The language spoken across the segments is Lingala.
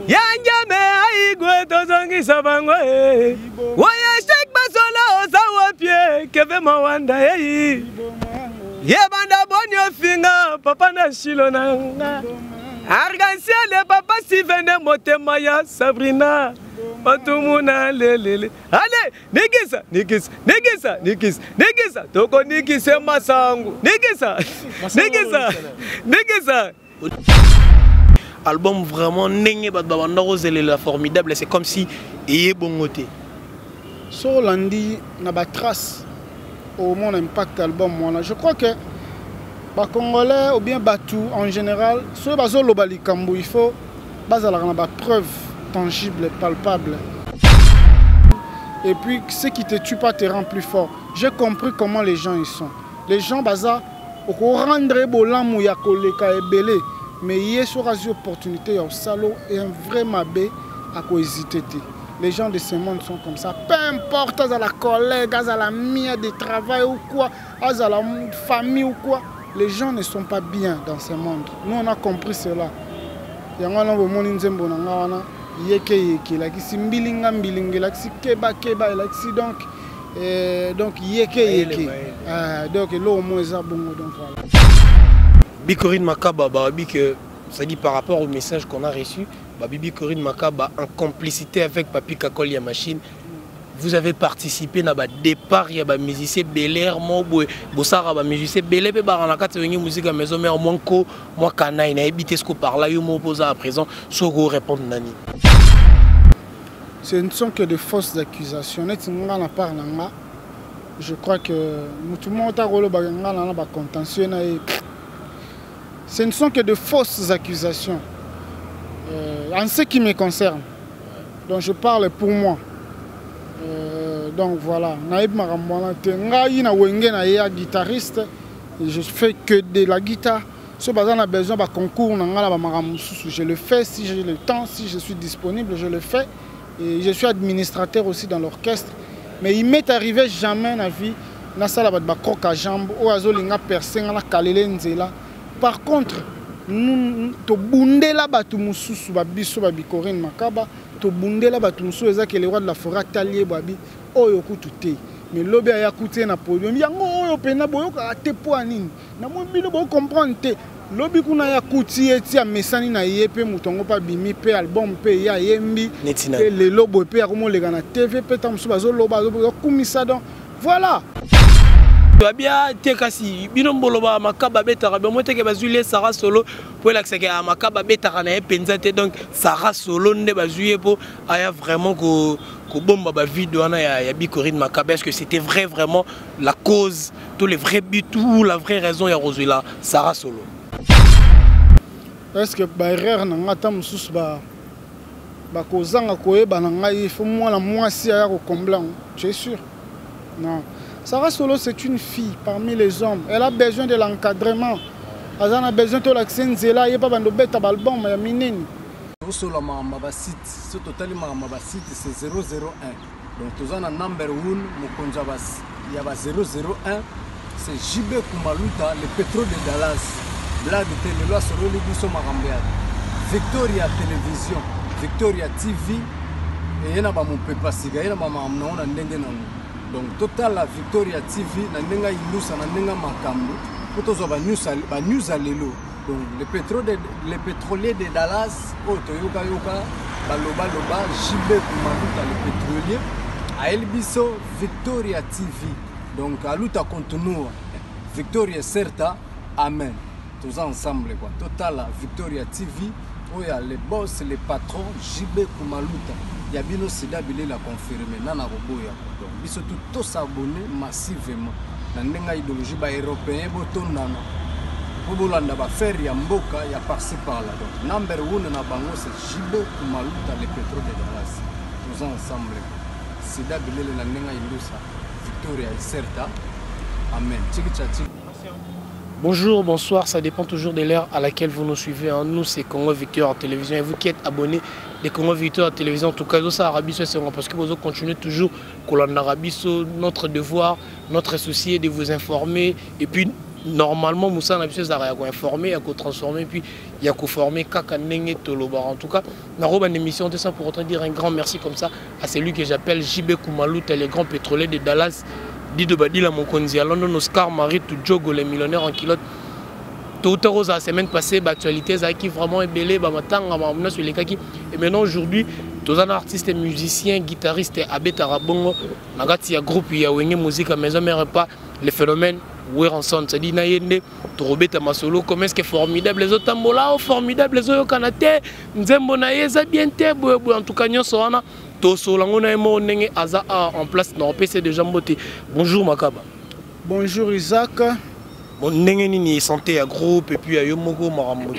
Yanjame aigwe tozongi sabango Waya shek basola osawa pie keve mawanda Yebanda bonyo finga papa na shilo nanga Arganciel papa si vene motema ya Sabrina Otumuna lelele Ale nikisa nikisa nikisa nikisa nikisa toko nikise masangu nikisa nikisa nikisa Album vraiment nenge babanda la formidable, c'est comme si il est bon côté. Sur lundi na ba trace au mon impact album moi je crois que ba congolais ou bien batou en général sur bazo lobali kambu il faut bazala na ba preuve tangible palpable. Et puis ce qui te tue pas te rend plus fort. J'ai compris comment les gens ils sont. Les gens baza au rendre bolamu ya koleka ebele. Mais il y a sur une opportunité au salaud et un vrai mabé à quoi hésiter. Les gens de ce monde sont comme ça. Peu importe, à la collègue, à la mie de travail ou quoi, à la famille ou quoi, les gens ne sont pas bien dans ce monde. Nous on a compris cela. Il y a un moment où on yeke la qui simbilinga mbilinga la qui keba keba la qui donc yeke donc là au moins ça bon donc voilà. Bibi Makaba, ça dit par rapport au message qu'on a reçu, Bibi Corinne Makaba en complicité avec Papi Kakol Yamachine, vous avez participé à départ, il y a des musiciens Belair, Bossara, musiciens Belair, et Baranaka, c'est une musique à maison, mais moi, Kana, il a habité ce qu'on parle là, il m'a posé à présent, Sogo répond Nani. Ce ne sont que de fausses accusations. Je crois que tout le monde a été contentieux. Ce ne sont que de fausses accusations. En ce qui me concerne, donc je parle pour moi. Donc voilà, je suis guitariste, je fais que de la guitare. Si on a besoin d'un concours, je le fais. Si j'ai le temps, si je suis disponible, je le fais. Et je suis administrateur aussi dans l'orchestre. Mais il m'est arrivé jamais dans la vie, dans la croque à jambes, ou à zolinga percé, dans la kalelenzela. Par contre, nous bundela batu mususu babiso Corinne Makaba, to bundela batu mususu ezaki le roi de la forêt talier babi oyo kututé. Mais lobi ya kuté na podium yango oyo pena boyo ka te po anini. Na mo bino bo comprendre te. Lobi kuna ya kuti eti ya mesani na yepe mutongo pa bimi pe album pe ya yembi pe le lobo pe ya komo lega na TV pe tam suba zo loba zo kumisa donc voilà. Babia tekasi binombolo ba Makaba betara be moteke bazuli Sarah Solo pour l'accès à Makaba betara na penzate donc Sarah Solo ne bazuye po aya vraiment ko bomba ba vidéo na ya Bibi Corinne Makaba. Est-ce que c'était vrai vraiment la cause tous les vrais buts ou la vraie raison ya Rosula Sarah Solo? Est-ce que ba erreur na ngata mususu ba kozanga koyeba na ngai il faut moi la moisi ya ko combler, tu es sûr? Non. Sarah Solo, c'est une fille parmi les hommes. Elle a besoin de l'encadrement. Elle a besoin de l'accès. Elle a besoin de l'album. Solo c'est totalement c'est 001. Donc tu as un number 1, il y a 001. C'est JB Kumaluta, le pétrole de Dallas. Blague de Téléloa sur le Libiso Marambead. Victoria Télévision, Victoria TV. Et il y a mon papa Siga, il y a donc total la Victoria TV na nenga ilusa na nenga makambo potozo ba news alelo donc le pétrolier de Dallas otoyoka yoka baloba JB Kumaluta le pétrolier a Elbiso Victoria TV donc aluta continue Victoria certa amen tous ensemble quoi total la Victoria TV oya les boss les patrons JB Kumaluta Yabino Sida Bile l'a confirmé nana roboya donc biso tout s'abonner massivement na ndenga idéologie ba européen botondana bobolanda ba faire ya mboka ya par-ci par-là donc number 1 na bango c'est JB Kumaluta le pétrole de Dallas tous ensemble Sida Bile la ndenga ilusa Victoria certa amen tiki tiki. Bonjour, bonsoir, ça dépend toujours de l'heure à laquelle vous nous suivez. Nous, c'est Congo Victoire Télévision. Et vous qui êtes abonnés de Congo Victoire Télévision, en tout cas, ça Arabie, c'est bon parce que vous continuez toujours qu'on Arabie, notre devoir, notre souci est de vous informer et puis normalement Moussa n'a pas à informer, à transformer, puis il y a former Kaka Nenge Toloba. En tout cas, on a une émission de ça pour autant dire un grand merci comme ça à celui que j'appelle JB Koumalouta, le grand pétrolier de Dallas, Dido Badila Monkonzi, à London, Oscar Marie, Jogo, les millionnaires en kilote. Tout la semaine passée, l'actualité qui vraiment est belle, et maintenant aujourd'hui, tous les artistes, musiciens, guitaristes, Abet Arabongo, il y a un groupe, il y a une musique à maison, mais pas les phénomènes. C'est-à-dire Nayende, Torobeta Masolo, comment est-ce que formidable les autres tambola, formidable les autres canate, Nzembo Naïza bien en tout cas, Nyosona, Tosolango Naïmo Nenge Aza en place dans le PC de Jambote. Bonjour Makaba. Bonjour Isaac. Mon Nenge ni santé à groupe et puis à Yomogo Maramoto.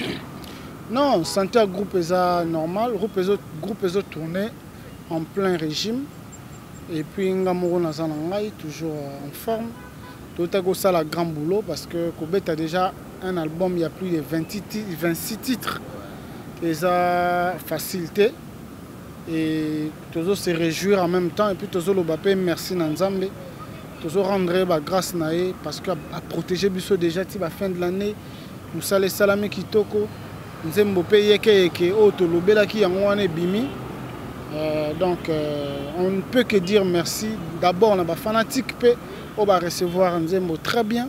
Non, santé à groupe est normal, groupe est tourné en plein régime. Et puis Ngamoro Nazanangai, toujours en forme. Tout à ça la grand boulot parce que Kobet a déjà un album, il y a plus de 26 titres. Et ça facilité. Et toujours se réjouir en même temps. Et puis toujours le Bapé, merci Nanzambe. Toujours rendre grâce naé parce qu'à protéger Bisso déjà à la fin de l'année. Nous allons Salami Kitoko. Nous avons payé que auto lobela qui en bimi. Donc on ne peut que dire merci. D'abord on a fanatique. On va recevoir Nzembo très bien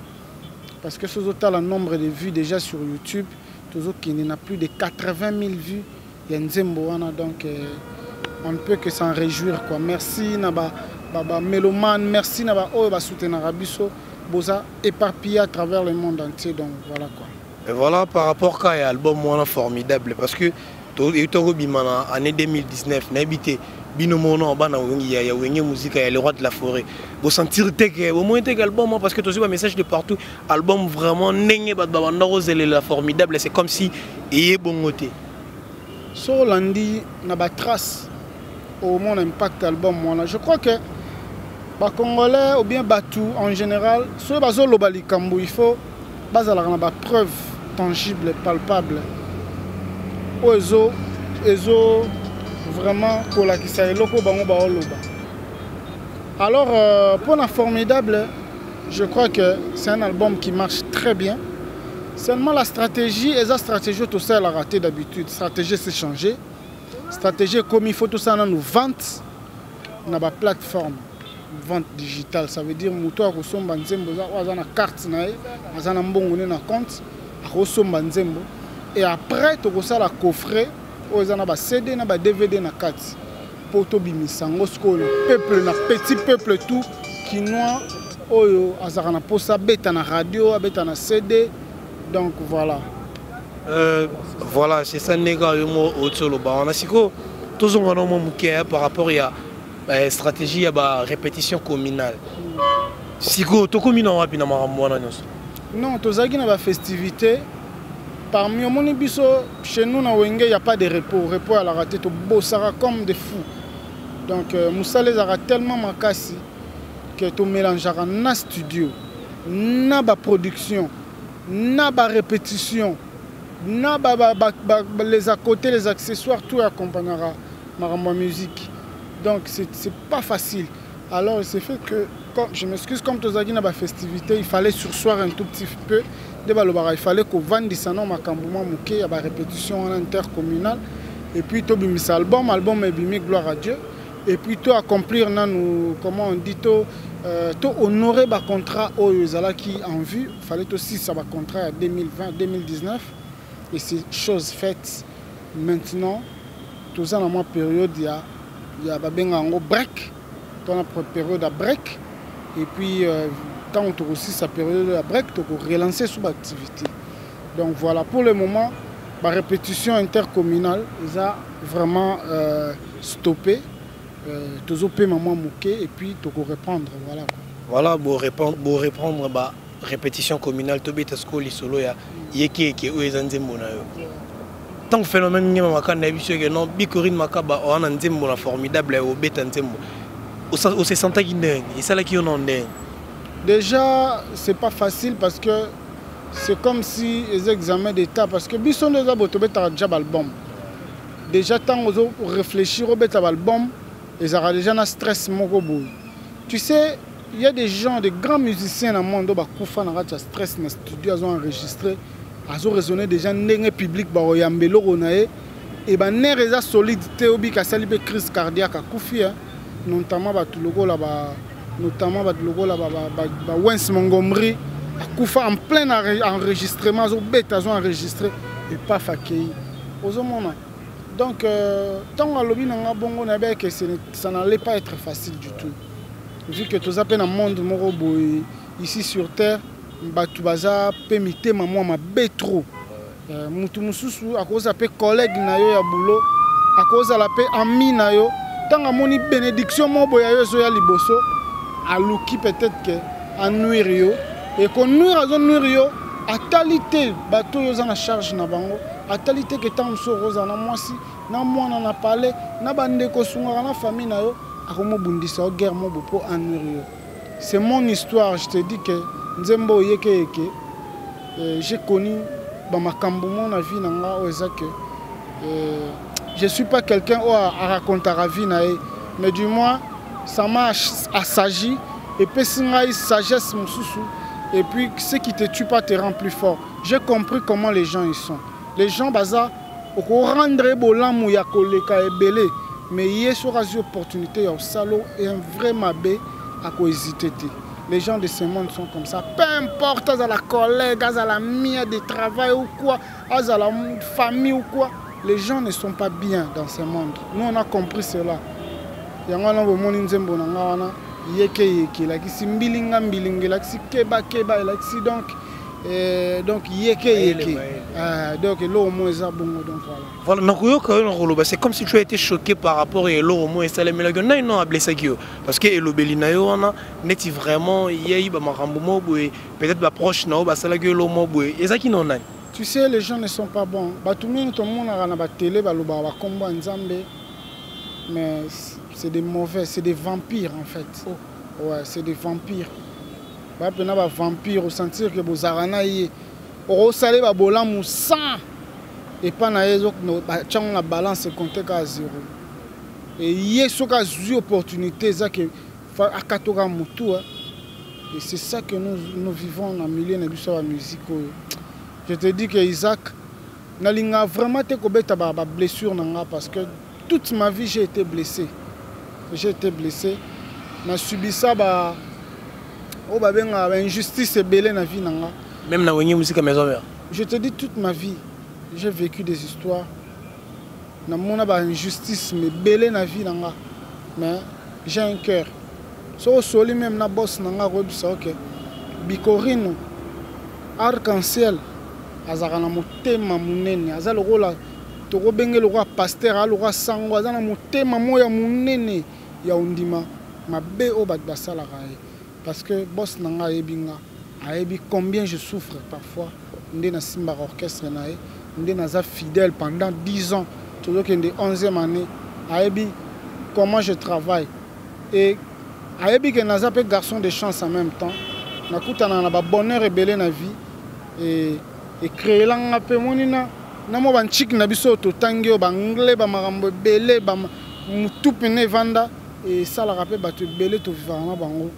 parce que ce total le nombre de vues déjà sur YouTube, toujours qu'il n'y a plus de 80 000 vues. Il y a Nzembo donc on ne peut que s'en réjouir quoi. Merci Naba Mélomane, merci Naba Oba soutenir Abisso, Boza éparpillé à travers le monde entier donc voilà quoi. Et voilà par rapport à l'album formidable parce que Togo Bimana année 2019 n'a habité Binomono bana il y a musique, il y a le roi de la forêt. Vous sentir que au moins album parce que tu as un message de partout, album vraiment nenge badbanda rose la formidable, c'est comme si il est bon côté. Sur lundi na ba trace au mon impact album moi je crois que ba congolais ou bien Batou en général, sur bazo lobali kambu il faut bazala na ba preuve tangible palpable. Ozo vraiment pour la alors pour la formidable je crois que c'est un album qui marche très bien seulement la stratégie et la stratégie tout ça elle a raté d'habitude stratégie s'est changée stratégie comme il faut tout ça dans nos ventes on a la plateforme vente digitale ça veut dire muto a kosomba nzembo za na carte na ye za na mbongo na compte a kosomba nzembo et après tout ça la coffret aux CD na DVD na kati poto bimisango skolo peuple na petit peuple tout qui noir oyo azara na posa beta na radio beta na CD donc voilà voilà c'est ça nega yo otolo ba on a siko toujours on mo muke par rapport à stratégie à répétition communale siko to communal wapi na marambo na nyonso non tozaki na ba festivité. Parmi les biso, chez nous, il n'y a pas de repos. Repos à la raté, tout beau, ça va comme des fous. Donc, Moussa les a tellement makasi que tu mélangeras na studio, na ba production, na ba répétition, na les à côté, les accessoires, tout accompagnera ma musique. Donc, c'est pas facile. Alors, c'est fait que, je m'excuse, comme Tozagi na ba festivité, il fallait sursoir un tout petit peu. Il fallait qu'on vende ça dans ma il y a une répétition en intercommunale et puis tu as album est bimé gloire à Dieu et puis tu accomplir comment on dit tu honorer le contrat qui en vue il fallait aussi ça va contrat à 2020 2019 et c'est chose faite maintenant tout ça dans ma période il y a un break dans la période à break et puis quand on trouve aussi sa période de break, on peut relancer sous l'activité. Donc voilà, pour le moment, la répétition intercommunale, ils ont vraiment stoppé. Tous les maman mouqué et puis tu peux reprendre. Voilà, pour reprendre la répétition communale, tu peux solo solo ya yeke ke oezanzembo na yo. Tant que phénomène n'y a pas de non, Bicorine Makaba on a un formidable au betanzembo. Au se sentait qu'il est, et c'est là qui on est. Déjà, c'est pas facile parce que c'est comme si les examens d'état, parce que Bisson déjà déjà album. Déjà, tant qu'on réfléchir au album, ils auront déjà un stress. Tu sais, il y a des gens, des grands musiciens dans le monde qui ont stress dans le studio, ils ont enregistré, ils ont raisonné déjà dans le public, ils ont et ils ont solidité, ils ont crise cardiaque, notamment Wens Montgomery, en plein enregistrement, ils ont enregistré et pas faké. Donc, tant que ça n'allait pas être facile du tout. Vu que tout ça dans le monde ici sur terre, batubaza permettre maman ma trop. Mutu mususu à cause de collègue na yo ya boulot, à cause de la paix ami na yo, tant que moni bénédiction mo boya yo ya liboso, à luki peut-être que en nuire yo et qu'on nuire à zone nuire yo, à talité bateau yo na charge na bango, à talité que tant so rosa na moi si, na moi na parler, na bande ko sunga na famille na yo. C'est mon histoire, je te dis que j'ai connu dans ma vie, je ne suis pas quelqu'un qui a raconté la vie, mais du moins, ça m'a assagi, et puis sagesse, et puis ce qui ne te tue pas te rend plus fort. J'ai compris comment les gens ils sont. Les gens, au rendre bolam ou yakoleka et belé. Mais il y a des opportunités, au salaud et un vrai mabé à hésiter. Les gens de ce monde sont comme ça. Peu importe, à la collègue, à la mie de travail ou quoi, à la famille ou quoi, les gens ne sont pas bien dans ce monde. Nous, on a compris cela. Il y a un moment où il y a donc voilà, c'est comme si tu as été choqué par rapport à l'eau au moins ça les mélanges non à blessé parce que le belinayo on a net vraiment yei ba marambo peut-être ba proche na ba sala gueule mo boy et ça qui non. Tu sais, les gens ne sont pas bons. Tout le monde a la télé ba combat nzambe, mais c'est des mauvais, c'est des vampires en fait. Ouais, c'est des vampires. Il y a des vampires, sentir que vous avez un bolam ou 100 et pas la balance compte à 0. Et il y a des opportunités et c'est ça que nous vivons dans le milieu de la musique. Je te dis que Isaac, n'a vraiment été blessure parce que toute ma vie j'ai été blessé. J'ai été blessé. J'ai subi ça. Injustice et belé na vie nanga. Même na wenye musique à maison mère. Je te dis toute ma vie, j'ai vécu des histoires. Na mona ba injustice mais belé na vie nanga. Mais j'ai un cœur. So soli même na boss nanga robisa OK. Bikorino arc-en-ciel azaka na motema munene azalo rola to bengelo roi pasteur alora sango azana motema moya munene ya undima mabe o bat basala rae. Parce que boss nanga ebinga aebi combien je souffre parfois ndé na simba orchestre nae ndé naza fidèle pendant 10 ans toujours que ndé 11e année aebi comment je travaille et aebi que naza pe garçon de chance en même temps nakutana na ba bonheur ebelé na vie et créer langa pe monina na mo ban chik na biso to tangio ba anglais ba marambo belé ba mutu pene vanda et ça la rappelle ba to belé to vivana bango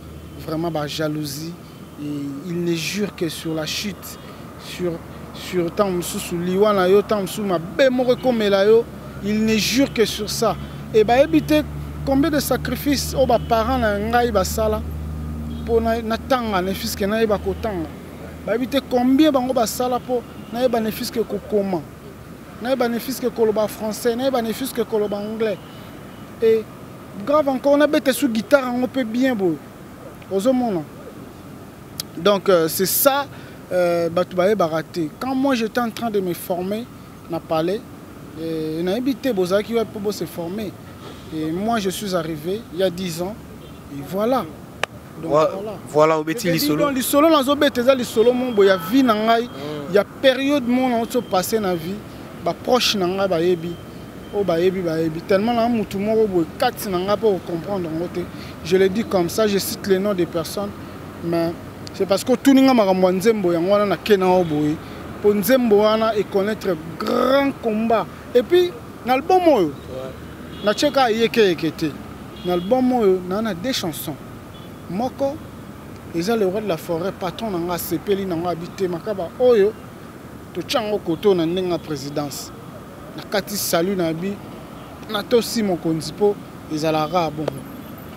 vraiment bah, jalousie et il ne jure que sur la chute sur tant sous liwana yo tant sous ma bémore comme la yo il ne jure que sur ça et bah éviter combien de sacrifices aux parents na ngai ba sala pour na tanga ne fils que na ba kotanga bah éviter combien bango ba sala pour na ba ne fils que kokoma na ba ne fils que koloba français na ba ne fils que koloba anglais et grave encore on a bête sous guitare on peut bien beau. Donc c'est ça, quand moi j'étais en train de me former, on a parlé, on a invité Bozaki pour se former. Et moi je suis arrivé il y a 10 ans, et voilà. Donc, voilà, au Béti Lissolo. Lissolo, il y a vie, il y a période où on passé dans la vie, proche dans la vie. Tellement là, pour comprendre. Je le dis comme ça, je cite les noms des personnes, mais c'est parce que tout le monde pour Nzembo et connaître grand combat. Et puis, dans le bon mot, dans l'album, on a des chansons. moko eza le roi de la forêt patron nanga sepeli nanga habité makaba oyo to chango koto na ndenga présidence na kati salut na bi na to si mokonzi po ezalaka bon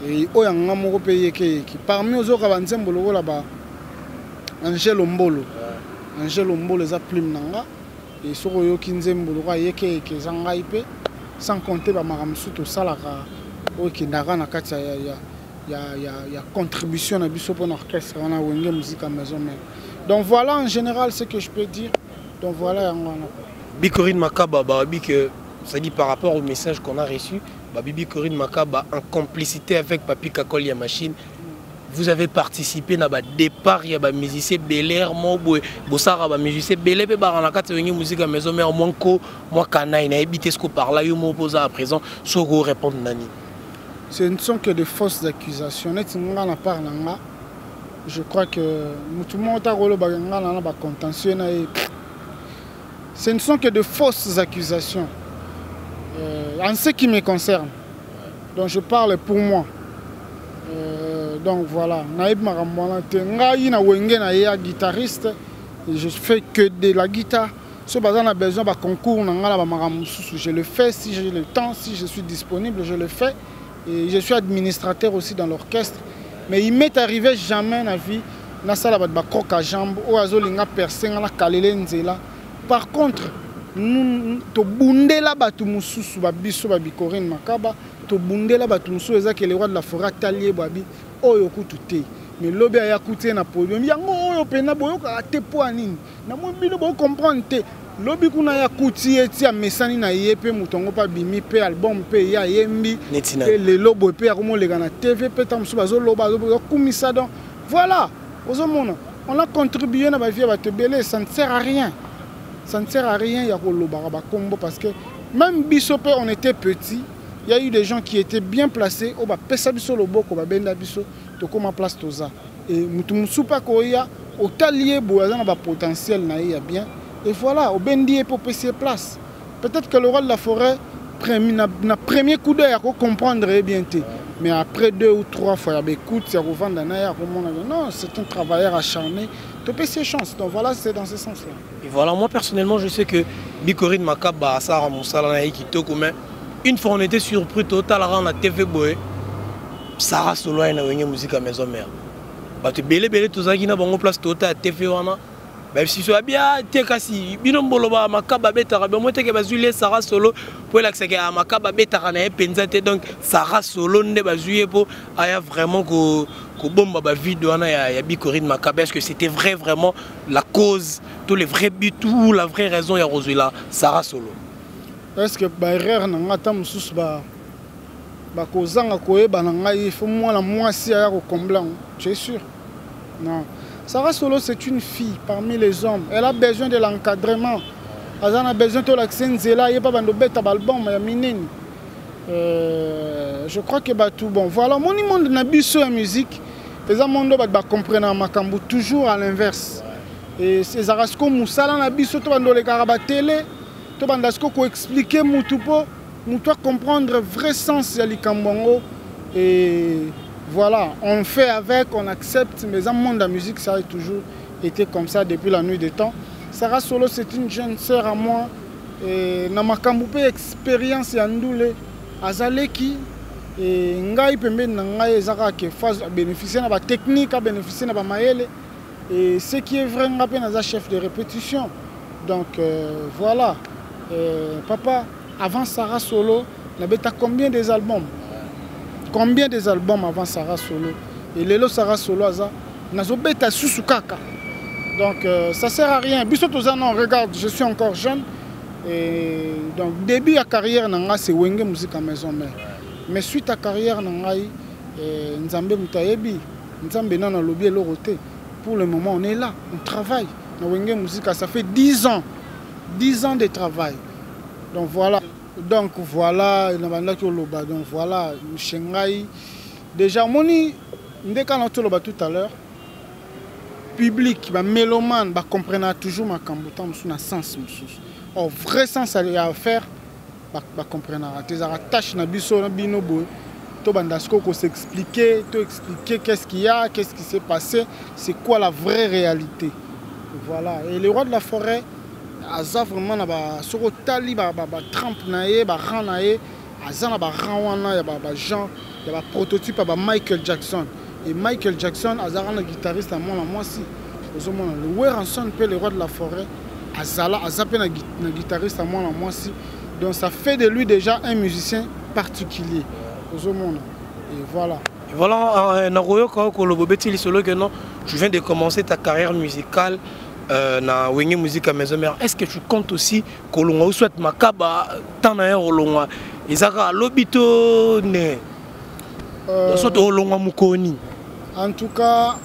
et oyo nga moko pe yeke parmi ozoka banzembo lokola ba Angelo Mbolo eza plume nanga et soko yoki nzembo lokola yeke ezanga ipe sans compter ba makamsu to salaka oyo kindaka na kati ya contribution à biso pour l'orchestre on a wenge musique à maison mère. Donc voilà en général ce que je peux dire. Donc voilà Bibi Corinne Makaba que ça dit par rapport au message qu'on a reçu, Bibi Corinne Makaba en complicité avec Papi Kakol Machine. Vous avez participé à départ il y a des musiciens Belair Mobo Bossara ba musicien Belair pe ba na kati wenge musique à maison mère moi kana na habité ce que par là yo m'opposa à présent soko répondre nani. Ce ne sont que de fausses accusations. Je crois que tout le monde a contentieux. Ce ne sont que de fausses accusations. En ce qui me concerne. Donc je parle pour moi. Donc voilà. Je suis guitariste. Et je fais que de la guitare. Si on a besoin d'un concours, je le fais. Si j'ai le temps, si je suis disponible, je le fais. Et je suis administrateur aussi dans l'orchestre. Mais il m'est arrivé jamais dans la vie, na sala ba croc à jambe ou azolinga percer na kalele nzela. Par contre, nous to bundela batu mususu ba biso ba Corinne Makaba, to bundela batu mususu ezaki le roi de la forêt talier babi oyo kututé. Mais lobi aya kuté na podium yango oyo pena boyo ka te po anini. Na mo bino bo comprendre te. Lobi kuna ya kuti eti mesani na yepe mutongo pa bimi pe album pe ya yembi pe le lobo pe akomo lega na TV pe tamsu bazo loba zo kumisa donc voilà on a contribué na ba vie ba te belé, ça ne sert à rien. Ça ne sert à rien ya ko loba ba kombo parce que même biso pe on était petit, il y a eu des gens qui étaient bien placés o ba pesa biso loboko ba benda biso to koma place toza et mutu musupa ko ya au talier boza na ba potentiel na ya bien. Et voilà, au Bendi pour passer place. Peut-être que le roi de la forêt, na premier coup d'œil, il comprendre bien. Mais après 2 ou 3 fois, il y a écoute, c'est revendre non, c'est un travailleur acharné. Tu peux ses chances. Donc voilà, c'est dans ce sens-là. Et voilà, moi personnellement, je sais que Bicorine Makaba, Sarah Moussala, une fois on était surpris total à la TV Boé, Sarah Solo a une musique à maison mère. Tu belé tout ça qui n'a pas place total à TV wana. Même si soit bien tekasi binombolo ba makaba betara be mote ke bazulie Sarah Solo pour l'accès à makaba betara na penzate donc Sarah Solo ne bazuye pour aya vraiment ko bomba ba vidéo wana ya Bicorine Makaba. Est-ce que c'était vrai vraiment la cause tous les vrais buts ou la vraie raison ya Rosula Sarah Solo? Est-ce que ba erreur na ngata mususu ba kozanga koyeba na ngai faut moi la moisi ya ko combler, tu es sûr? Non. Sarah Solo, c'est une fille parmi les hommes. Elle a besoin de l'encadrement. Elle a besoin de l'accès. Il n'y a pas de bête à balbon, je crois que tout bon. Voilà, mon monde n'a pas sur la musique. Les gens ne comprennent pas toujours à l'inverse. Et c'est Arasko Moussala n'a pas sur les carabatélé. Tu vas expliquer pour comprendre le vrai sens de l'Ikambongo. Et voilà, on fait avec, on accepte, mais dans le monde de la musique, ça a toujours été comme ça depuis la nuit des temps. Sarah Solo, c'est une jeune sœur à moi. Et dans ma kamboupé expérience, il y a Azaleki. Et ngai pembe ngai ezaka ke phase bénéficier na ba technique, à bénéficier na ba maele. Et ce qui est vrai, on a chef de répétition. Donc voilà. Papa, avant Sarah Solo, on avait combien des albums? Combien des albums avant Sarah Solo? Et Lelo Sarah Solo, Nazobeta Susukaka. Donc ça sert à rien. Non, regarde, je suis encore jeune. Et donc début de la carrière, c'est Wenge Musique à maison mère. Mais suite à la carrière, Nzambe Moutayebi, Nzambe Nana Lobi et Loroté. Pour le moment, on est là, on travaille. Wenge Musique, ça fait 10 ans. 10 ans de travail. Donc voilà. Donc voilà, donc voilà, Shanghai. Déjà, moni, tout à l'heure, public, mélomane, comprendre toujours ma camboutan, na sens. Au vrai sens à faire, comprendre. Tes tâches na biso na binobo, Tobandasco qu'on s'expliquer, expliquer qu'est-ce qu'il y a, qu'est-ce qui s'est passé, c'est quoi la vraie réalité. Voilà. Et le roi de la forêt, Aza vraiment na ba soko tali ba trempe na ye, ba ran na ye, Aza na ba ran wana ya ba Jean, ya ba prototype ba Michael Jackson. Et Michael Jackson, Aza ran le guitariste à moi si. Le Weranson peut le roi de la forêt, Azala, Aza peut na guitariste à moi si. Donc ça fait de lui déjà un musicien particulier. Et voilà. Voilà, tu viens de commencer ta carrière musicale na Wenge Musique à Maison Mère. Est-ce que tu comptes aussi que l'on souhaite Makaba tant à Olonga Isaka Lobito ne en tout cas,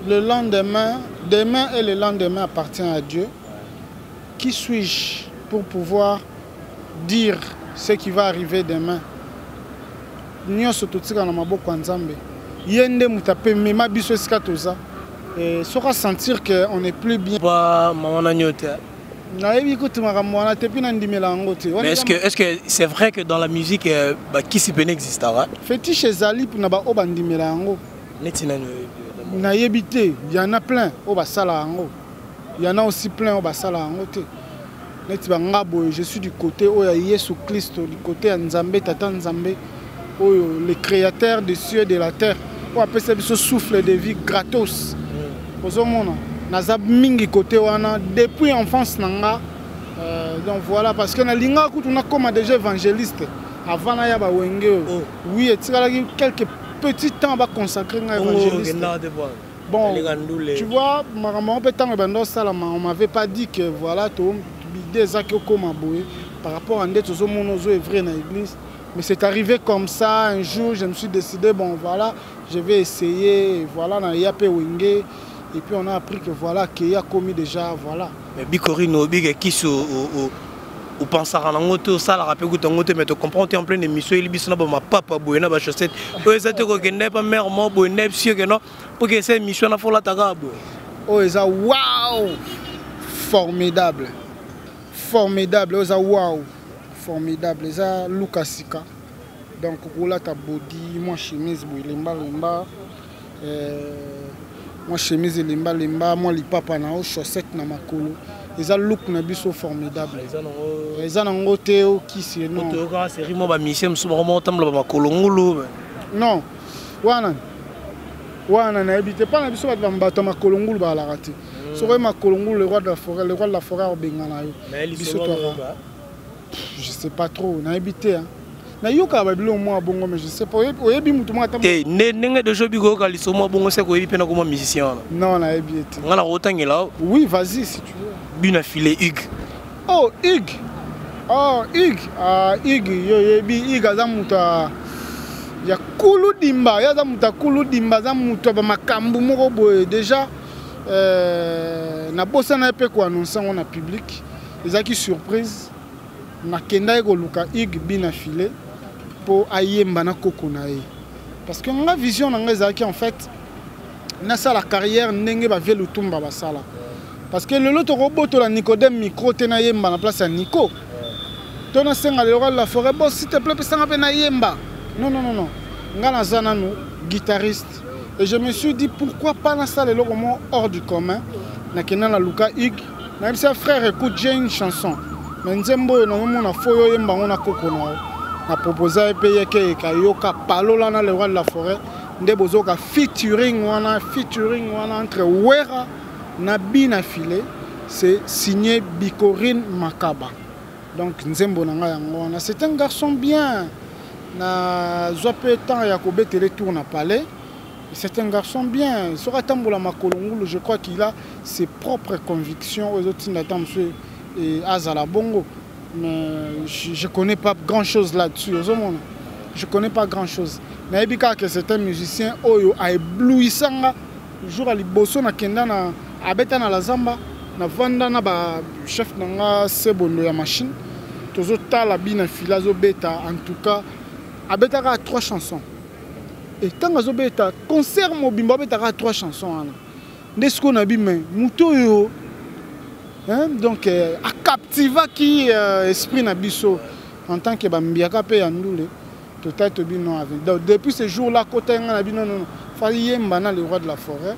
le lendemain, demain et le lendemain appartient à Dieu. Qui suis-je pour pouvoir dire ce qui va arriver demain? Nyoso totika na maboko nzambe. Yende mutape mema biso skatoza. Et sera sentir que on est plus bien. Ba maman nyote. Na yebi ko tumaka mwana tepi na ndimela ngote. Mais est-ce que c'est vrai que dans la musique qui s'y peut n'existera? Fétiche ezali pour na ba oba ndimela ngo. Netina na yebite, il y en a plein oba sala ngo. Il y en a aussi plein oba sala ngo te. Je suis du côté où il y a Jésus Christ, du côté Nzambe, Tata Nzambe, le créateur des cieux et de la terre. On appelle ça ce souffle de vie gratos. Depuis l'enfance, donc voilà, parce que on a comme déjà évangéliste. Avant, il y a oui, il y a quelques petits temps à consacrer à l'évangéliste. Bon, tu vois, on m'avait pas dit que voilà, des actes par rapport à des choses vrai dans l'église. Mais c'est arrivé comme ça. Un jour, je me suis décidé, bon voilà, je vais essayer. Voilà, dans Yapé Wenge. Et puis on a appris que voilà, qu'il y a commis déjà, voilà. Mais Bikorino, Big qui ou pense à l'angoto, ça la rappelle que tu mais tu comprends, tu es en pleine émission, il y a ma papa, bouena, ma chaussette. Oui, ça te connaît pas, mère, moi, bouena, sûr que non, pour que cette émission n'a pas la tagabo. Oh, ça, waouh! Formidable. Formidable, oh, ça, waouh! Formidable, ça, Lukasika. Donc, voilà ta body, moi, chemise, limba, limba. Moi, chemise, limba, limba. Moi, les papa, na chaussette, na makolo. Et ça, look na biso formidable. Et ça, na ngote, qui c'est non. C'est vraiment ma mission, je me makolo. Non, wana. Wana na habite pas na biso ba mbata makolongulu ba la raté. Soko makolongulu le roi de la forêt au bengana yo. Biso to. Je sais pas trop, na habité hein. Na yoka ba bilo moi bongo mais je sais pas oyebi mutu mo atam. Eh nenge de jobi go kaliso mo bongo se ko yebi pena comme musicien. Non, na habité. Ngala otangela. Oui, vas-y si tu veux. Bina filé Hugues. Oh, Hugues. Oh, Hugues. Ah, Hugues yo yebi Hugues azamuta. Ya kulu dimba, ya zamuta kulu dimba zamuta ba makambu moko boye déjà na bossa na pe ko annoncer on a public. Ezaki surprise. Na kenda ko luka Hugues bina filé pour ayemba na kokonae. Parce que nga vision nga ezaki en fait na sa la carrière ndenge ba velu tumba ba sala. Parce que le loto robot la Nicodème micro te na yemba na place à Nico. Tona senga le roi de la forêt boss s'il te plaît pesanga pe na yemba. Non, non, non, non. Ngana Zanano, guitariste. Et je me suis dit pourquoi pas dans ça le moment hors du commun. Nakena la Luka Hugues. Même si frère écoute, j'ai une chanson. Mais Nzembo no mona foyo yemba on a kokona. Na proposé et payer ke kayoka palo là dans le roi de la forêt. Nde bozoka featuring wana entre Wera na Bina Filé. C'est signé Bikorine Makaba. Donc Nzembo nanga yango. C'est un garçon bien. Na zope temps Yakobe Télétour na palais. C'est un garçon bien. Sera Tambola Makolongulu, je crois qu'il a ses propres convictions aux autres et Azala Bongo. Mais je connais pas grand chose là-dessus. Je connais pas grand chose. Mais Ebika que c'est un musicien oyo a éblouissant jour à Liboso na kenda na abeta na la zamba na vanda na ba chef nanga sebondo ya machine. Tozo tala bina filazo beta en tout cas. Abetaka 3 chansons. Et tant que Zobeta, concert Mobimba Betaka 3 chansons. Nesko Nabime, Moutoyo. Donc, à captiva qui esprit Nabiso en tant que Bambiaka Pe Andoule. peut-être non. Donc depuis ce jour-là, côté non, fallait yembana le roi de la forêt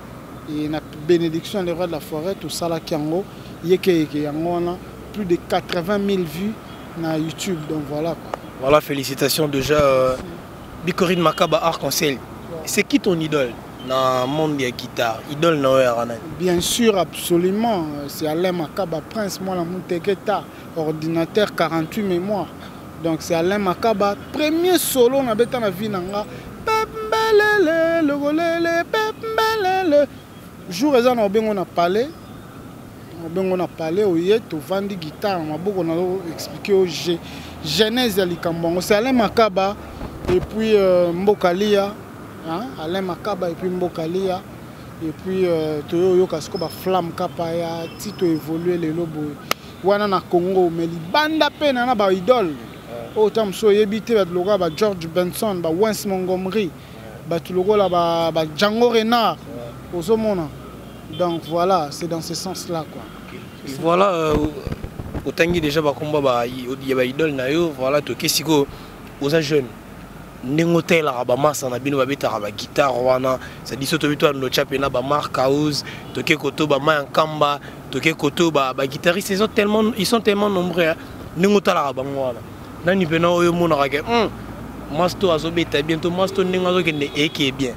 et la bénédiction le roi de la forêt tout ça là kiango yeke yango na plus de 80 000 vues na YouTube. Donc voilà quoi. Voilà, félicitations déjà. Bikorine Makaba Arc-en-Ciel. C'est qui ton idole dans le monde de la guitare? Idole Noël? Bien sûr, absolument. C'est Alain Makaba Prince. Moi, la Monteketa, ordinateur 48 mémoires. Donc c'est Alain Makaba. Premier solo, on a été dans la vie. Jour et on a parlé. On a parlé au yet, au vendu guitare. On a expliqué au genèse de l'Ikambongo. C'est Alain Makaba et puis Mbokalia. Alain Makaba et puis Mbokalia. Et puis Toyo Kaskoba Flamme Kapaya. Tito évolué les lobos. Wana na Congo. Mais les bandes peine na ba idole. Autant so yebité ba logo ba George Benson, ba Wens Montgomery, ba logo là ba Django Reinhardt. Ozomona. Donc voilà, c'est dans ce sens-là quoi. Voilà, autant que déjà ba combat il y a ba idole na yo, voilà to kesiko aux jeunes. Nengote la ba massa na bino ba beta ba guitare wana, ça dit soto bito no chapena ba Mark House, to ke koto ba Mayankamba, to ke koto ba guitaristes ils sont tellement nombreux. Nengote la ba ngwana. Nani pena oyo mona ka ke masto azobeta bientôt masto nengazo kende eke bien.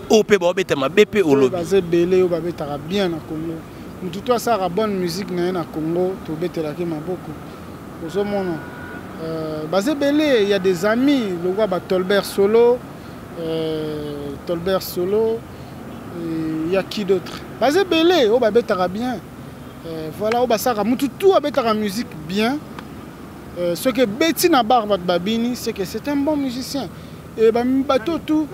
Ope ba beta ma BP au lobby. Bazé belé o ba beta bien na Congo. Mutu to sa bonne musique na Congo to betela ke maboko. Ozomona Bazé belé, il y a des amis, le roi Tolbert Solo, il y a qui d'autre? Bazé belé, o ba betara bien. Voilà, o ba sa mutu tout a betara musique bien. Ce que Betty Nabar Babini, c'est que c'est un bon musicien. Et bateau tout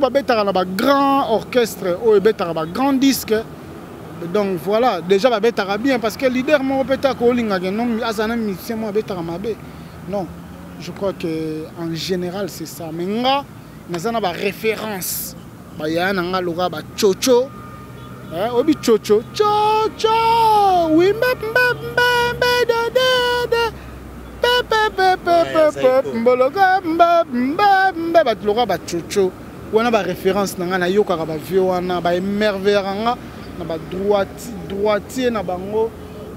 babetara na ba grand orchestre, o betara ba grand disque. Donc voilà, déjà babetara bien parce que leader mo beta ko linga non azana musicien mo betara mabe. Non, je crois que en général c'est ça. Mais nga nazana ba référence. Ba ya na nga loga ba chocho. Obi chocho. Chocho. Oui on a ba référence na nga na yoka ba vieux wana ba émerveillant na ba droitier na bango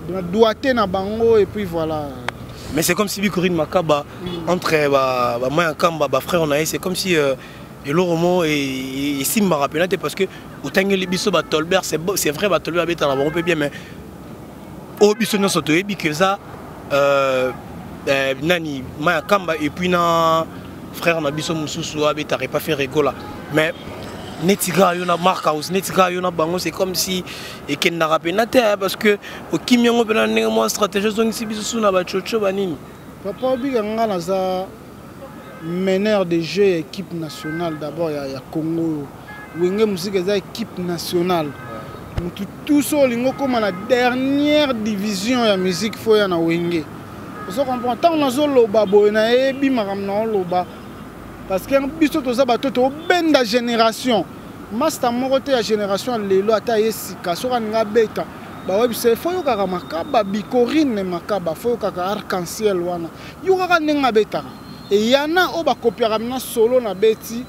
na droité na bango et puis voilà. Mais c'est comme si Bikorine Makaba entre ba Mayankamba ba frère on a c'est comme si Eloromo et Simba rappelate parce que autant que les biso ba Tolbert c'est vrai ba Tolbert beta na bango peut bien mais au biso non soto ebi que ça nani Mayankamba et puis na frère na biso mususu abeta pas fait rigola mais netiga yona Mark House netiga yona bango c'est comme si et ken na rapenate parce que au kimiongo pena nengo stratégie donc si biso na ba chocho banini papa obiga ngana za meneur de jeu équipe nationale d'abord il y a Congo wenge musique za équipe nationale tout so lingo comme la dernière division ya musique faut ya na wenge vous comprenez tant na zo loba boena e bi maram na loba parce que biso to za bato to benda génération master morote ya génération lelo ata yesika so nga beta ba webi c'est faut yoka Makaba Bikorine Makaba faut yoka Arc-en-Ciel wana yoka nenga beta et yana o ba copier na solo na beti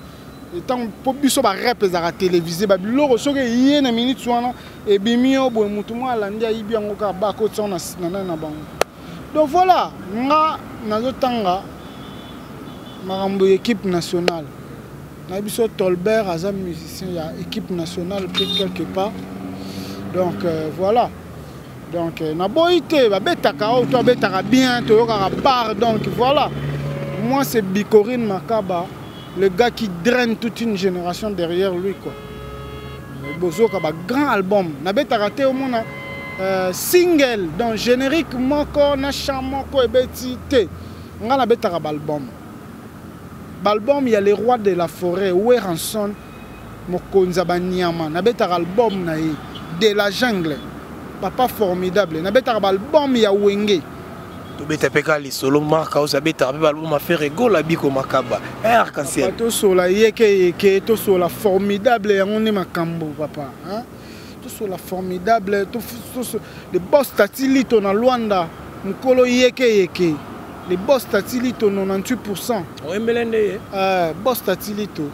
tant po biso ba rep za télévisé ba biloko soke yena minute wana e bimio bo mutu mo alandi ayibi yango ka ba ko tsona na bango. Donc voilà nga nazo tanga marambo équipe nationale. Nabiso Tolbert as un musicien, il y a équipe nationale quelque part. Donc voilà. Donc naboité ba betaka o to betaka bien to yoka part donc voilà. Moi c'est Bikorine Makaba, le gars qui draine toute une génération derrière lui quoi. Bozoka ba grand album. Na betaka te au monde single donc générique moko na chamoko e beti te. Nga na betaka ba album. L'album il y a les rois de la forêt Weranson Mokonza Banyama na betaka album na de la jungle papa formidable na betaka album il y a Wenge to beta peka li solo Mark House beta album a fait rigola Biko Makaba Arc-en-Ciel to sola yeke to sola formidable yango ne makambo papa hein to sola formidable to le boss tatili to na Luanda mukolo yeke les boss tatilito 98%. Oui, Mélène. Boss tatilito.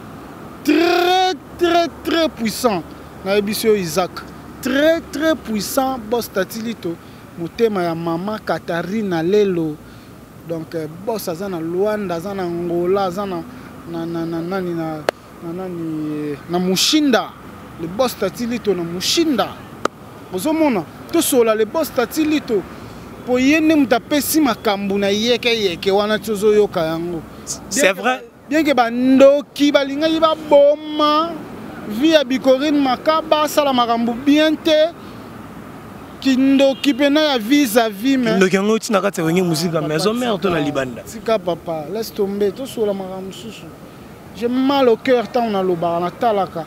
Très, très, très puissant. Na ebisio Isaac. Très, très puissant boss tatilito. Motema ya maman Katarina Lelo. Donc, boss azana Luanda, azana Angola, azana na Mushinda. Le boss tatilito na Mushinda. Ozomona. To sola le boss tatilito. Po yene mutapesi makambu na yeke wana tozo yoka yango. C'est vrai. Bien que bandoki balinga yiba boma via Bikorine Makaba sala makambu bien te kindoki pena ya vis-à-vis mais le gango tina kate wengi musique maison mère to na libanda. Sika papa, laisse tomber to sola makambu susu. J'ai mal au cœur tant on a lo ba na talaka.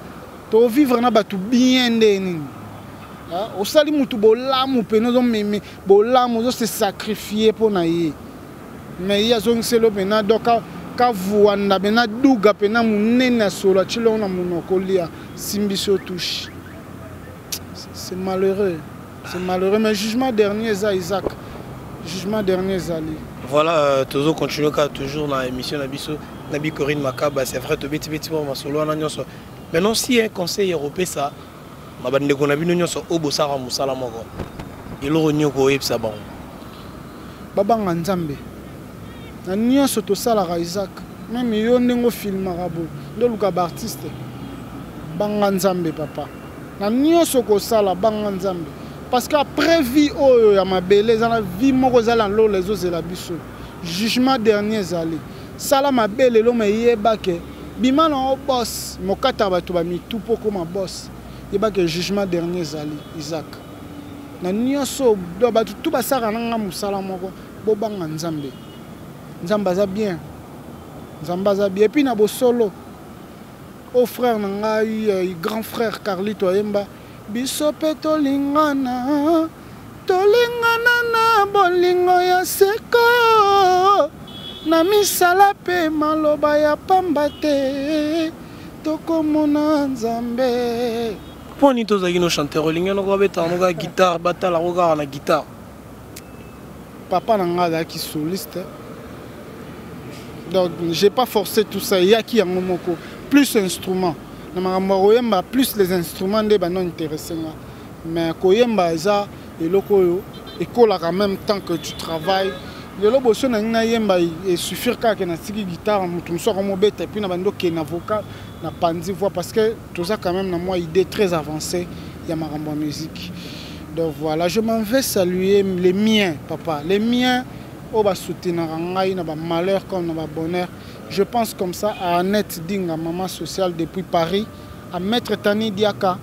To vivre na batu bien nini. Au sali mutu bolamu peno zo meme bolamu zo se sacrifier pour na ye mais il y a zone selo pena doka ka vuanda pena duga pena munene solo chilo na munoko lia simbiso touche. C'est malheureux mais jugement dernier za Isaac jugement dernier zali. Voilà toujours continuer toujours dans l'émission Nabiso Nabi Corinne Makaba, c'est vrai to beti pour solo na nyonso. Maintenant si un conseil européen ça mabande ko na bino nyonso obosaka musala moko iloro nyoko yebisa bango babanga nzambe na nyonso to sala Isaac même yo ndengo filmaka bo ndo luka ba artiste banga nzambe papa na nyonso ko sala banga nzambe parce que après vie oyo ya mabele za na vie moko zala lo les autres la biso jugement dernier zali sala mabele lo me yebake bima na boss mokata bato ba mitu poko ma boss. Il y a un jugement dernier Zali, Isaac. Na nyonso do ba tout basara nanga musala moko bo banga nzambe. Nzamba za bien. Nzamba za bien et puis na bo solo. Au frère nanga grand frère Carlito Yemba biso peto lingana na bolingo ya seko na misala pe maloba ya pambate tokomona nzambe. Pour nous tous nos chanteurs, nous avons une guitare, batala na guitare. Papa n'a qui soliste. Donc j'ai pas forcé tout ça. Il y a qui en momoko plus instruments. Na plus les instruments des non intéressants. Mais koyemba eza eloko école en même temps que tu travailles. Le lobo so na yemba et suffire ka na tiki guitare mutu so comme bête et puis na bando ke na vocal na pandi voix parce que tout ça quand même na moi idée très avancée il y a ma musique. Donc voilà, je m'en vais saluer les miens papa, les miens au bas soutenir ngai na ba malheur comme na ba bonheur. Je pense comme ça à Annette Dinga, maman sociale depuis Paris, à Maître Tani Diaka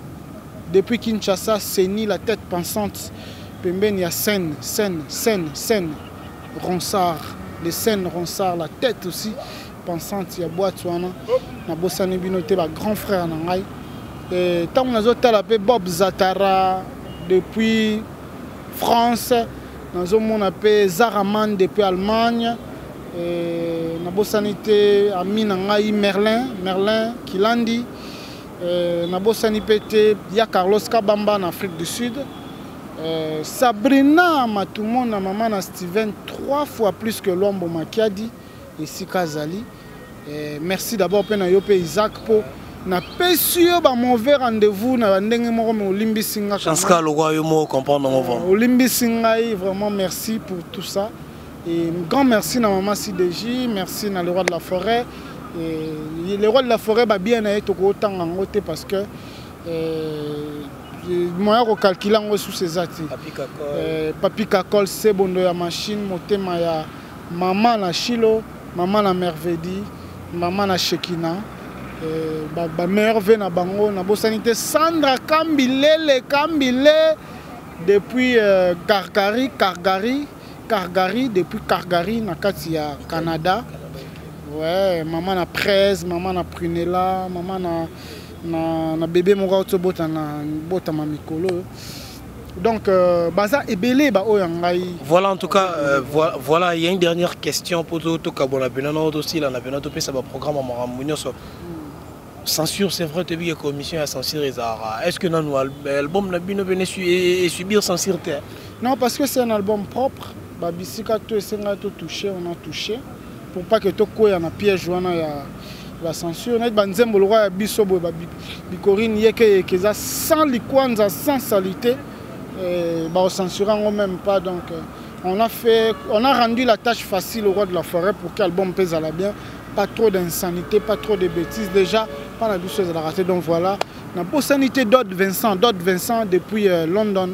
depuis Kinshasa, Seni la tête pensante, pembeni ya scène Ronsard, les scènes Ronsard, la tête aussi pensante, il y a Boatouana, na Bossani Binote, ma grand frère Nangai. Et tant qu'on a appelé Bob Zatara depuis France, nous avons appelé Zaraman depuis Allemagne, na Bossani Ami Nangai Merlin Kilandi, na Bossani Pété, il y a Carlos Kabamba en Afrique du Sud. Sabrina Matoumon, maman na Steven 3 fois plus que l'homme Makiadi et Sikazali. Merci d'abord à Isaac pour na pesio ba mauvais rendez-vous na ndenge moko me Olimbi Singa. Chanska le roi yo comprendre mon vent. Olimbi Singa, vraiment merci pour tout ça et grand merci na maman CDJ, merci na le roi de la forêt et le roi de la forêt ba bien na etoko autant ngote parce que moi je calcule sous ces actes. Papi Kakol, c'est bon de la machine, motema ya maman na Chilo, maman na Mervedi, maman na Shekina, Merve na Bango, na Bosanité, Sandra Kambile depuis Calgary, depuis Calgary, na Katia, Canada. Ouais, maman na Presse, maman na Prunella, maman na bébé mon gars bota ma mikolo. Donc baza ebele ba oyangai. Voilà en tout cas voilà, il y a une dernière question pour tout kabona benana aussi là na benato pe ça va programme à Munyo so. Censure, c'est vrai que la commission a censuré Zara. Est-ce que l'album n'a pas subir censure? Non, parce que c'est un album propre. babisika to esenga to toucher, on a touché pour pas que to koya na piège wana ya la censure net banzembo le roi biso bo bikorine yeke keza sans likwanza sans salité ba censurer même pas donc on a rendu la tâche facile au roi de la forêt pour que l'album pèse à la bien, pas trop d'insanité, pas trop de bêtises déjà, pas la douceur de la rater donc voilà. La possibilité d'autres Vincent depuis London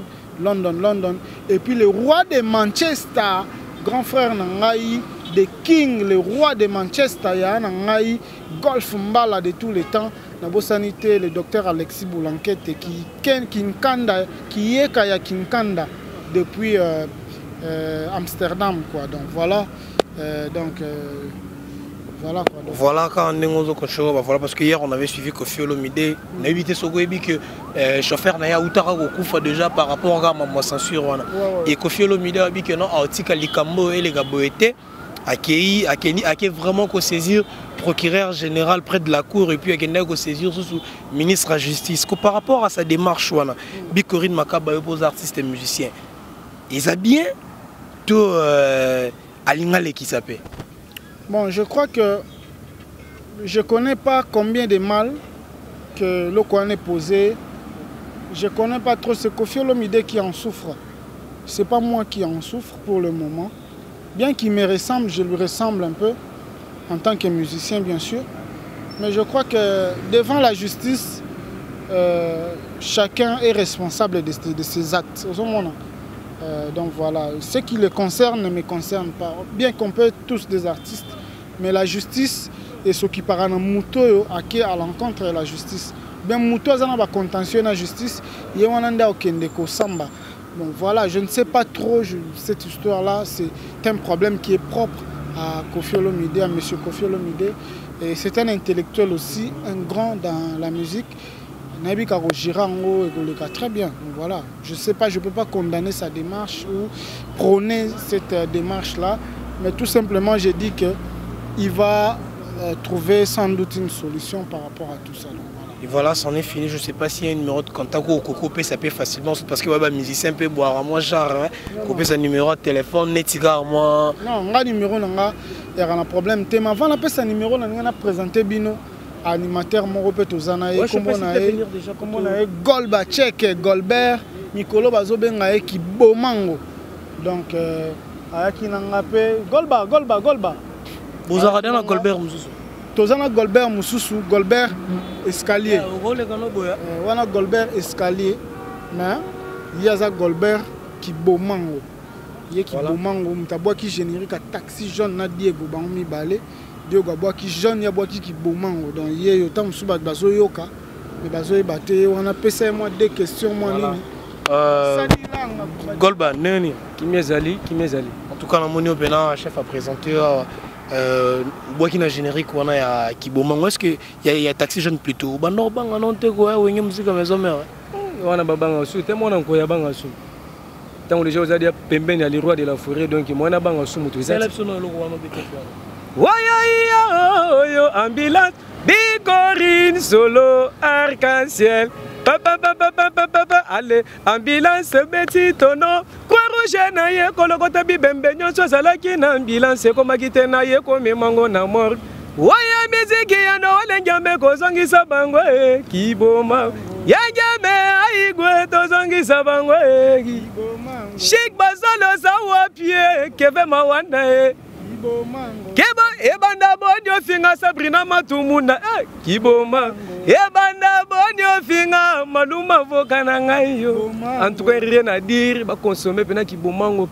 et puis le roi de Manchester, grand frère Nangaï, de King, le roi de Manchester, Nangaï, golf mbala de tous les temps. La possibilité le docteur Alexis Boulanquette qui est Kaya Kinkanda depuis Amsterdam quoi. Donc voilà voilà quoi. Donc, voilà quand on est voilà parce que hier on avait suivi Koffi Olomide, on a évité que chauffeur Naya Outara Gokufa déjà par rapport à ma censure et Koffi Olomide a dit que non Aotika Likambo et les Gaboete a vraiment qu'au saisir procureur général près de la cour et puis a qu'au saisir sous ministre de la justice par rapport à sa démarche Bikorine Makaba aux artistes et musiciens ils a bien tout Alingale qui s'appelle. Bon, je crois que je ne connais pas combien de mal que le Kouane est posé. Je ne connais pas trop ce Koffi Olomide qui en souffre. Ce n'est pas moi qui en souffre pour le moment. Bien qu'il me ressemble, je lui ressemble un peu, en tant que musicien bien sûr. Mais je crois que devant la justice, chacun est responsable de ses actes. Donc voilà, ce qui les concerne ne me concerne pas. Bien qu'on peut être tous des artistes, mais la justice est ce qui parle en mouto à l'encontre de la justice. Bien mouto ça va contentieux la justice, il y a un okendeko samba. Donc voilà, je ne sais pas trop cette histoire là, c'est un problème qui est propre à Koffi Olomide, à monsieur Koffi Olomide et c'est un intellectuel aussi, un grand dans la musique. Nabi Karojirango et très bien. Donc voilà, je sais pas, je peux pas condamner sa démarche ou prôner cette démarche là, mais tout simplement j'ai dit que il va trouver sans doute une solution par rapport à tout ça. Donc, voilà. Et voilà, c'en est fini. Je ne sais pas s'il y a un numéro de contact ou au Coco ça peut facilement parce que les musiciens peuvent boire à moi, genre, couper son numéro de téléphone, netiga à moi. Non, un numéro, il y a un problème. Avant, on a numéro, on a présenté Bino. Animateur Morope Tozana et comme on a Golba Tchèque Golbert Mikolo Bazobenga qui Bomango donc ayaki nangape Golba vous avez dans Golbert Mususu Tozana Golbert Mususu Golbert escalier wana Golbert escalier mais il y a Golbert qui Bomango il qui Bomango mutabwa qui générique taxi jaune na Diego Banmi balé Diego bois qui jeune ya bois qui bomango donc hier yo tam suba bazo yoka mais bazo ebate on a passé moi deux questions moi nini Golba nani kimezali en tout cas la monio bena chef a présenté bois qui na générique wana ya kibomango est-ce que il y a taxi jeune plutôt bando banga non te ko wenye musique maison mère wana babanga su te mona ko ya banga su tant les gens ont dit pembeni ya le roi de la forêt donc moi na banga su mutu ça Waya ambulance Bikorine solo arc-en-ciel papa allez ambulance beti tono kwa roje na ye kolokota bibembe nyonso zalaki na ambulance komaki na ye komemango na mort waya miziki ya no lengambe kozongisa bango kiboma yangame aigwe tozongisa bango kiboma Chic bazalo sawa pie keve mawana Keba ebanda bonyo finga Sabrina Matumuna Kiboma ebanda bonyo finga Maluma Vokana ngayo en tout cas rien à dire ba consommer pena kibomango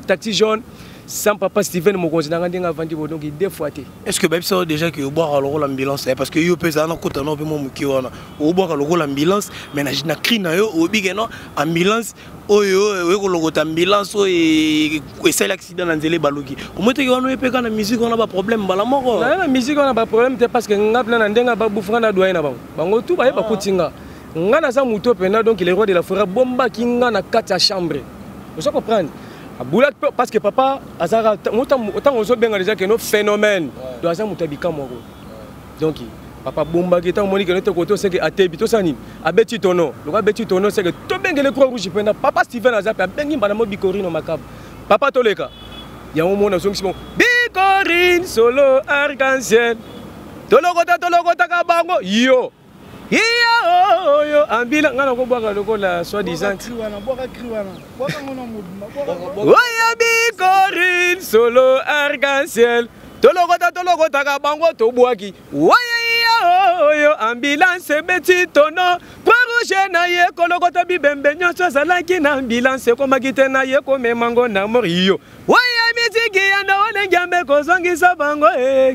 taxi jaune sans papa Steven Mokonzi nanga ndinga vandi donc il défoité. Est-ce que même ça déjà que boire alors l'ambulance parce que yo pesa na kota no pe mo muki wana o boire alors l'ambulance mais na cri na yo o bigeno ambulance oyo we ko logota ambulance et c'est l'accident na nzele baloki o mote ke wana epeka na musique on a pas problème bala moko na musique on a pas problème parce que ngapla na ndenga ba bufanga na doyen na bango tout ba yeba kutinga ngana za muto pena donc les rois de la forêt bomba kinga na kata chambre vous comprenez parce que papa azara autant on se benga déjà que nos phénomènes doit ça mutabika moko donc papa bomba qui tant monique notre côté c'est que atebi to sani abeti tono le abeti tono c'est que to bengele croix rouge pena papa Steven azape bengi bana mo Bikorine Makaba papa toleka ya omona zongisi bon Bicorine solo arc-en-ciel tolokota ka bango yo yo ambila ngana ko bwaka lokola soi-disant oya Bicorine solo arc-en-ciel tolokota ka bango tobwaki oya yo ambulance beti tono Rouge na ye kolokota bibembe nyonso azalaki na ambulance ekomaki te na ye komemango na morio waya mitiki ya na olengiambe kozongisa bango ya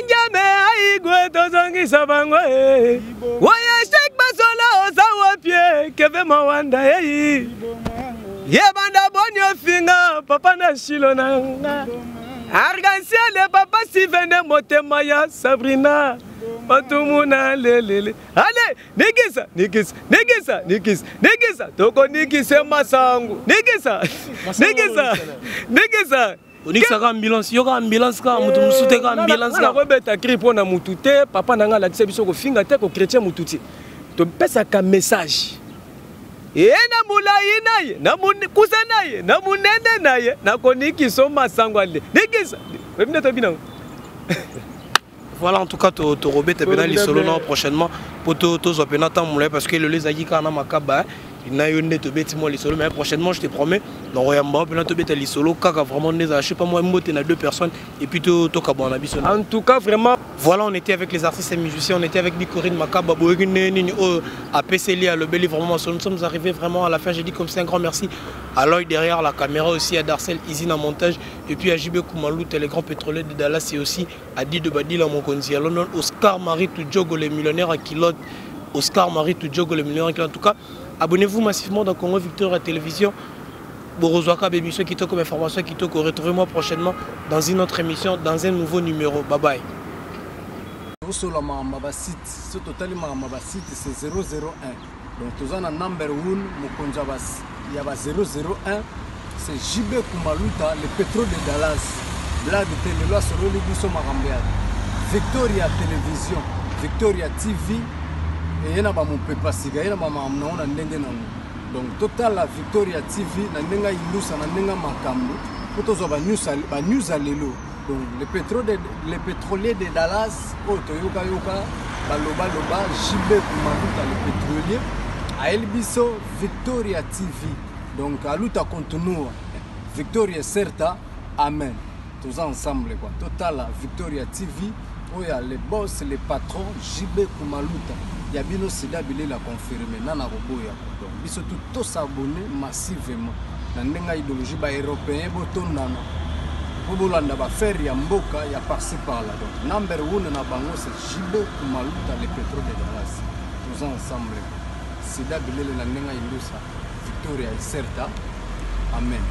njame aigwe tozongisa bango waya shek basola ozawa pie keve mawanda ye banda boni ofinga papa na shilo nanga arc-en-ciel papa sivene motema ya Sabrina Matumuna lelele. Ale, Nikisa. Toko nikise masangu. Nikisa. Onikisa ka ambulance, yoka ambulance ka mutu musute ka ambulance ka. Ko beta kripo na mutute, papa nanga la tse biso ko finga te ko chrétien mututi. To pesa ka message. Na mulai naye, na munikusa naye, na munene naye, na konikiso masangu ale. Nikisa. Webina to bina. Voilà, en tout cas, tu robé tes pénales solo prochainement pour te zopena tant moulin parce que le les aïe kana makaba il n'a eu ne te bêtis moi les solo mais prochainement je te promets non royamba pénal te bêter les solo kaka vraiment ne je sais pas moi moi t'es à 2 personnes et puis to kabona biso. En tout cas vraiment voilà, on était avec les artistes et musiciens, on était avec Bicorine Makaba à PCLI à le Belly vraiment nous sommes arrivés vraiment à la fin. J'ai dit comme c'est un grand merci à l'œil derrière la caméra aussi à Darcel Izine en montage et puis à JB Koumalou les grands pétroliers de Dallas et aussi à Didi Badil à Monkonzi à London Oscar Marie Tudjogo les millionnaires à Kilote Oscar Marie Tudjogo les millionnaires à Kilote. En tout cas abonnez-vous massivement dans Congo Victoire à télévision. Borozwaka émission qui comme information qui retrouvez-moi prochainement dans une autre émission dans un nouveau numéro. Bye bye. Sur la site, ce total site c'est 001. Donc tous en number 1 Mokonjabas, il y a 001, c'est JB Kumaluta, le pétrole de Dallas. Blague de télé, sur le Libiso Marambéad. Victoria Télévision, Victoria TV, et il y a mon papa Siga, il y a ma maman, on a donc total la Victoria TV, na Ilusa, na Makambo, pour tous news à l'élo. Donc les pétroliers de Dallas, Toyoka Yoka, Baloba, JB Kumaluta, le pétrolier, à Elbiso, Victoria TV. Donc à Luta Continua, Victoria Certa, Amen. Tous ensemble, quoi. Total, Victoria TV, où il y a les boss, les patrons, JB Kumaluta. Il y a bien aussi d'habiller la confirmer, Nana Roboya. Donc ils sont tous s'abonner massivement. Dans l'idéologie européenne, Botonana. Bobolanda ba faire ya mboka ya par-ci par-là. Donc number 1 na bango c'est JB Kumaluta le pétrole de Dallas. Tous ensemble. Sida bilele na nenga indusa. Victoria Certa. Amen.